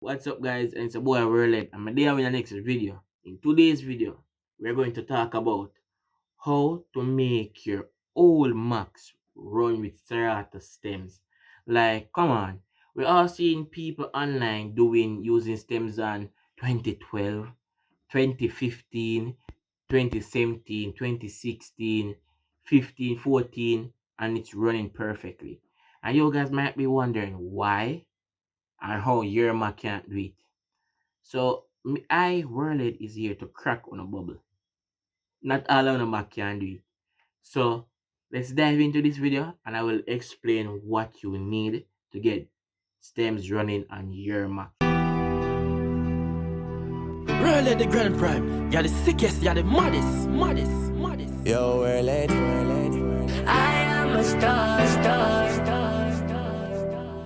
What's up guys, and it's a boy Worlhed. I'm there with the next video. In today's video, we're going to talk about how to make your old Macs run with Serato stems. Like, come on, we're all seeing people online doing using stems on 2012, 2015, 2017, 2016, 15, 14, and it's running perfectly. And you guys might be wondering why and how your Mac can't do it. So Worlhed is here to crack on a bubble. Not all of them can do it. So let's dive into this video and I will explain what you need to get stems running on your Mac. Really the grand prime. You're the sickest, you're the maddest. Yo, Worlhed. I am a star.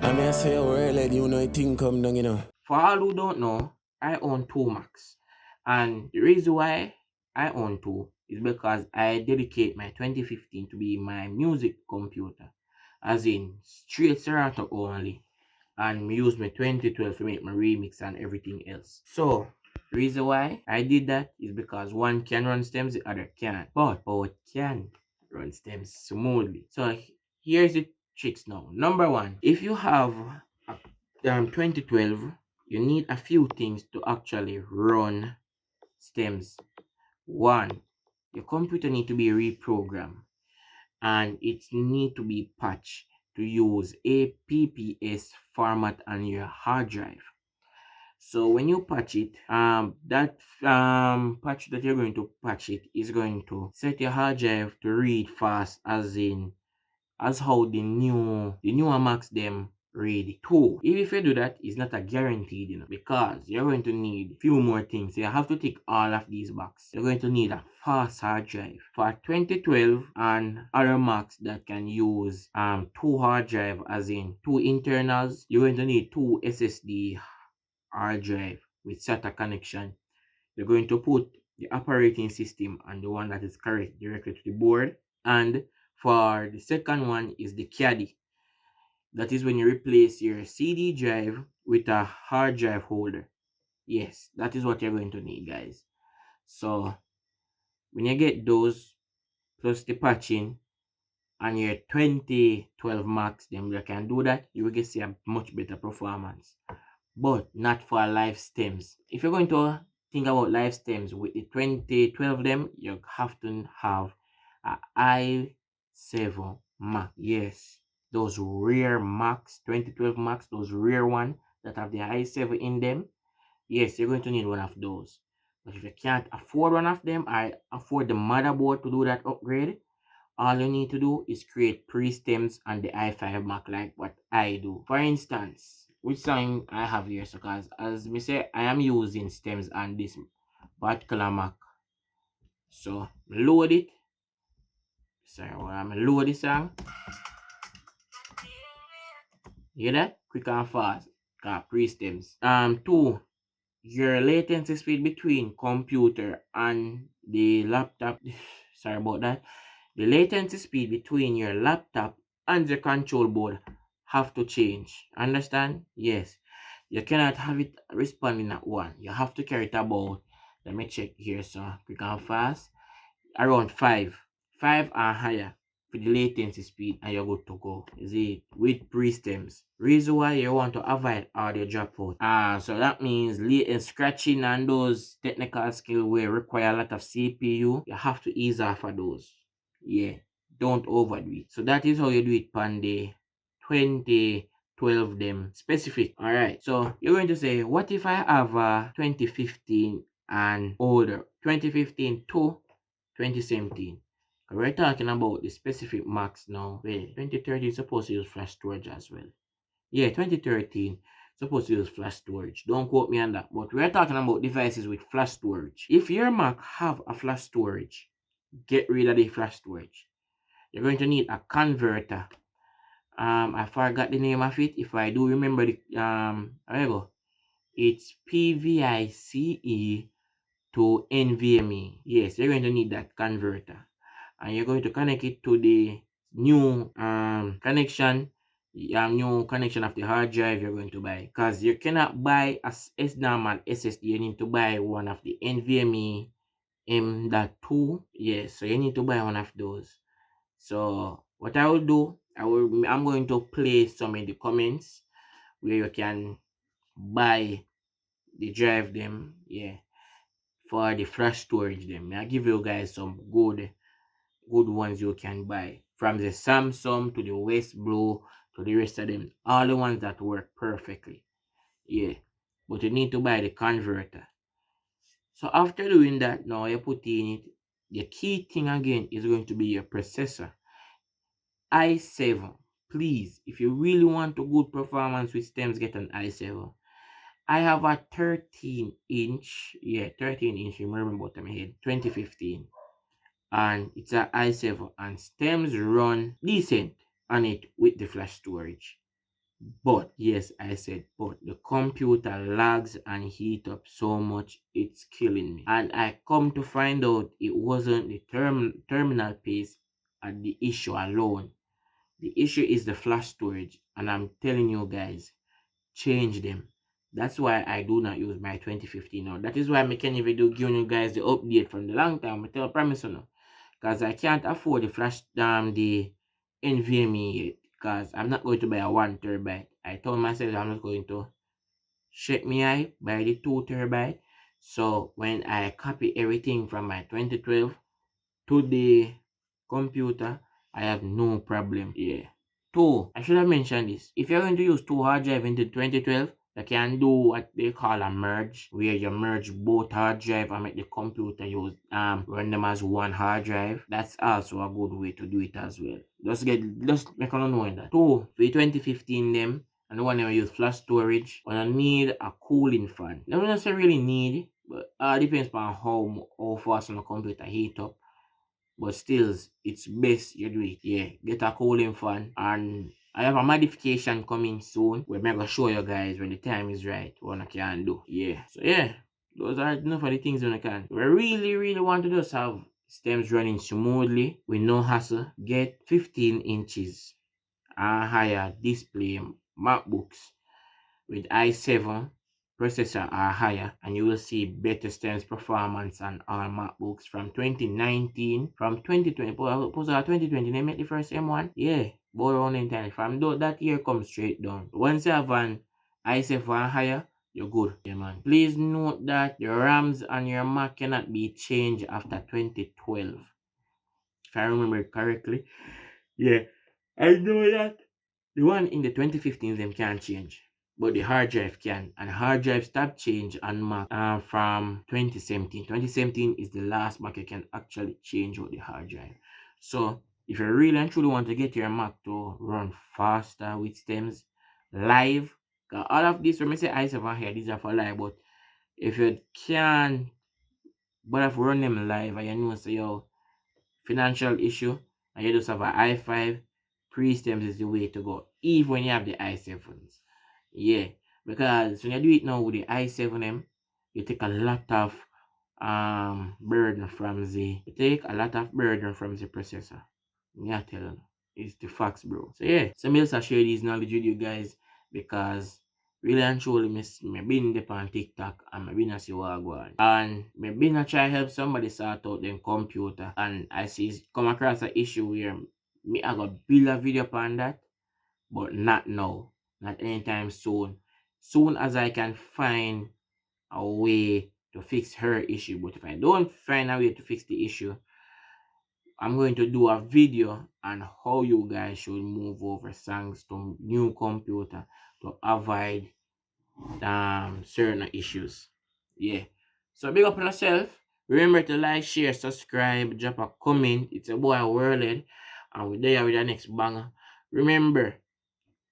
I mean, I say Worlhed, you know, it thing come down, you know. For all who don't know, I own two Macs. And the reason why I own two is because I dedicate my 2015 to be my music computer. As in straight Serato only. And use my 2012 to make my remix and everything else. So the reason why I did that is because one can run stems, the other can't. But both can run stems smoothly. So here's the tricks now. Number one, if you have a 2012, you need a few things to actually run stems. One, your computer need to be reprogrammed and it need to be patched to use a PPS format on your hard drive. So when you patch it, that patch that you're going to patch it is going to set your hard drive to read fast, as how the newer Macs them read. Two, if you do that, it's not a guaranteed, because you're going to need few more things. You have to tick all of these boxes. You're going to need a fast hard drive for 2012 and other Macs that can use two hard drive, as in two internals. You're going to need two SSD hard drive with SATA connection. You're going to put the operating system and the one that is correct directly to the board. And for the second one is the caddy. That is when you replace your CD drive with a hard drive holder. Yes, that is what you're going to need, guys. So when you get those plus the patching and your 2012 Max, then you can do that, you will get see a much better performance. But not for live stems. If you're going to think about live stems with the 2012 them, you have to have a i7 Mac. Yes, those rare Macs, 2012 Macs, those rare one that have the i7 in them. Yes, you're going to need one of those. But if you can't afford one of them, I afford the motherboard to do that upgrade. All you need to do is create pre-stems on the i5 Mac like what I do. For instance, which song I have here, so cause as me say, I am using stems on this particular Mac. So load it. Sorry, well, I'm load this song. You hear that? Quick and fast. Got pre-stems. Two, your latency speed between computer and the laptop. Sorry about that. The latency speed between your laptop and the control board have to change. Understand? Yes. You cannot have it responding at one. You have to carry it about, let me check here, so quick and fast, around 5. 5 and higher for the latency speed and you're good to go. Is it with pre-stems? Reason why you want to avoid audio dropout. So that means scratching and those technical skills will require a lot of CPU. You have to ease off of those. Yeah, don't overdo it. So that is how you do it on the 2012 them specific. All right, so you're going to say, what if I have a 2015 and older, 2015 to 2017? We're talking about the specific Macs now. Wait, 2013 is supposed to use flash storage as well. Yeah, 2013 supposed to use flash storage. Don't quote me on that. But we're talking about devices with flash storage. If your Mac have a flash storage, get rid of the flash storage. You're going to need a converter. I forgot the name of it. If I do remember the there you go. It's PVICe to NVMe. Yes, you're going to need that converter. And you're going to connect it to the new connection new connection of the hard drive you're going to buy, because you cannot buy a normal SSD. You need to buy one of the NVMe M.2. Yeah, so you need to buy one of those. So what I will do, I'm going to place some in the comments where you can buy the drive them, yeah, for the flash storage them. I give you guys some good ones you can buy, from the Samsung to the West Blue to the rest of them, all the ones that work perfectly. Yeah, but you need to buy the converter. So after doing that, now you put in it. The key thing again is going to be your processor. i7. Please, if you really want a good performance with stems, get an i7. I have a 13 inch, yeah, 13 inch, remember bottom head, 2015. And it's a i7 and stems run decent on it with the flash storage. But yes, I said, but the computer lags and heat up so much, it's killing me. And I come to find out it wasn't the terminal pace at the issue alone. The issue is the flash storage, and I'm telling you guys, change them. That's why I do not use my 2015 now. That is why I can't even do giving you guys the update from the long time. I tell promise you now, because I can't afford the flash the NVMe, because I'm not going to buy a 1 terabyte. I told myself I'm not going to shake me eye buy the 2 terabyte. So when I copy everything from my 2012 to the computer, I have no problem. Yeah. Two, I should have mentioned this. If you're going to use two hard drive into 2012, you can do what they call a merge, where you merge both hard drive and make the computer use run them as one hard drive. That's also a good way to do it as well. Just make on know that. Two, for 2015 them, and the one that use flash storage, when I need a cooling fan. Don't necessarily need, but depends on how fast on the computer heat up. But still, it's best you do it. Yeah, get a cooling fan, and I have a modification coming soon where I'm gonna show you guys when the time is right what I can do. Yeah, so yeah, those are enough of the things that I can. We really want to just have stems running smoothly with no hassle. Get 15 inches and higher display MacBooks with i7 processor are higher, and you will see better stems performance on all MacBooks from 2019, from 2020. Suppose 2020 they make the first M1. Yeah, boy around in time. From that year come straight down. Once you have an i7 higher, you're good. Yeah, man. Please note that the RAMs on your Mac cannot be changed after 2012. If I remember correctly. Yeah, I know that. The one in the 2015 them can't change, but the hard drive can. And hard drive stop change on Mac from 2017. 2017 is the last Mac you can actually change out the hard drive. So if you really and truly want to get your Mac to run faster with stems live, 'cause all of this when I say i7 here, these are for live, but if you can but if run them live and you know say yo financial issue and you just have an i5, pre-stems is the way to go, even when you have the i7s. Yeah, because when you do it now with the i7M, you take a lot of burden from the processor. Yeah, tell you. It's the facts, bro. So yeah, so me also share this knowledge with you guys, because really and truly me been there on TikTok and me been a see what go on. And me been a try help somebody sort out them computer, and I see come across an issue where me I got build a video upon that, but not now. Not anytime soon. Soon as I can find a way to fix her issue. But if I don't find a way to fix the issue, I'm going to do a video on how you guys should move over songs to new computer to avoid certain issues. Yeah. So big up on yourself. Remember to like, share, subscribe, drop a comment. It's a boy Worlhed, and we're there with the next banger. Remember,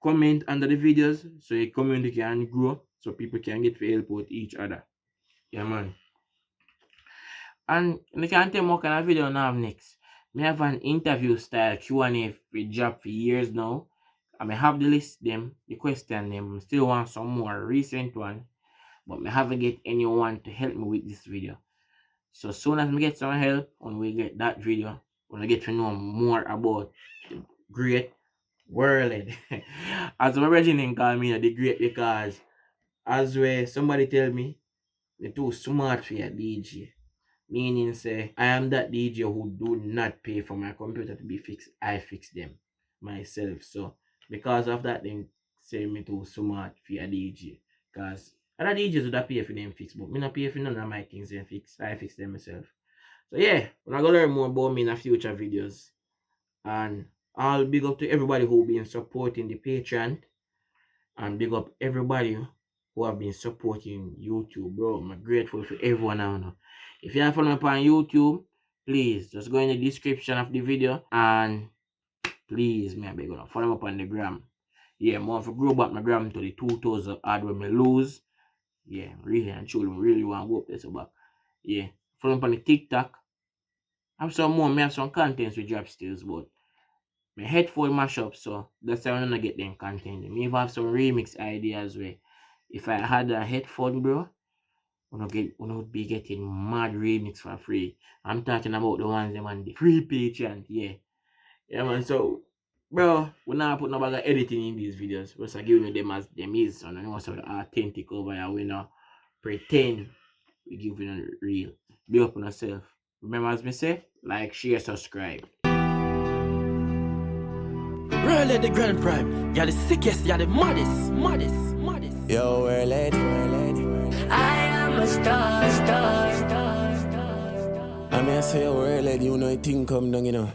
comment under the videos so your community can grow, so people can get to help out each other. Yeah, man. And you can tell me what kind of video I have next. Me have an interview style Q&A for job for years now. I may have the list them, the question them. Still want some more recent one, but me haven't get anyone to help me with this video. So soon as we get some help, when we get that video, when I get to know more about the great Worlhed. As my regiment call me the great because as where somebody tell me they too smart for a DJ. Meaning say I am that DJ who do not pay for my computer to be fixed. I fix them myself. So because of that they say me too smart for a DJ. Cause other DJs would have pay for them fix, but me not pay for none of my things them fix. I fix them myself. So yeah, we're gonna learn more about me in a future videos. And I'll big up to everybody who been supporting the Patreon and big up everybody who have been supporting YouTube, bro. I'm grateful for everyone I know. If you are following me on YouTube, please just go in the description of the video and please, me I beg you, follow me up on the gram. Yeah, more for grow back my gram to the 2,000 hard when me lose. Yeah, really and truly, really want to go up there so back. Yeah, follow me on the TikTok. I have some more, me have some contents with drop stills, but my headphone mashup, so that's how I'm gonna get them content. Me even have some remix ideas where if I had a headphone, bro, we would be getting mad remix for free. I'm talking about the ones them on the free Patreon, yeah. Yeah man, so bro, we're not putting no bag of editing in these videos. We're just giving you them as them is and I know some authentic over here. We not pretend we giving you the real. Be up on yourself. Remember as me say, like, share, subscribe. Worlhed the Grand Prime. You're the sickest, you're the maddest. Yo, Worlhed. I am a star. I mean, I say, Worlhed, you know, I think come down, you know.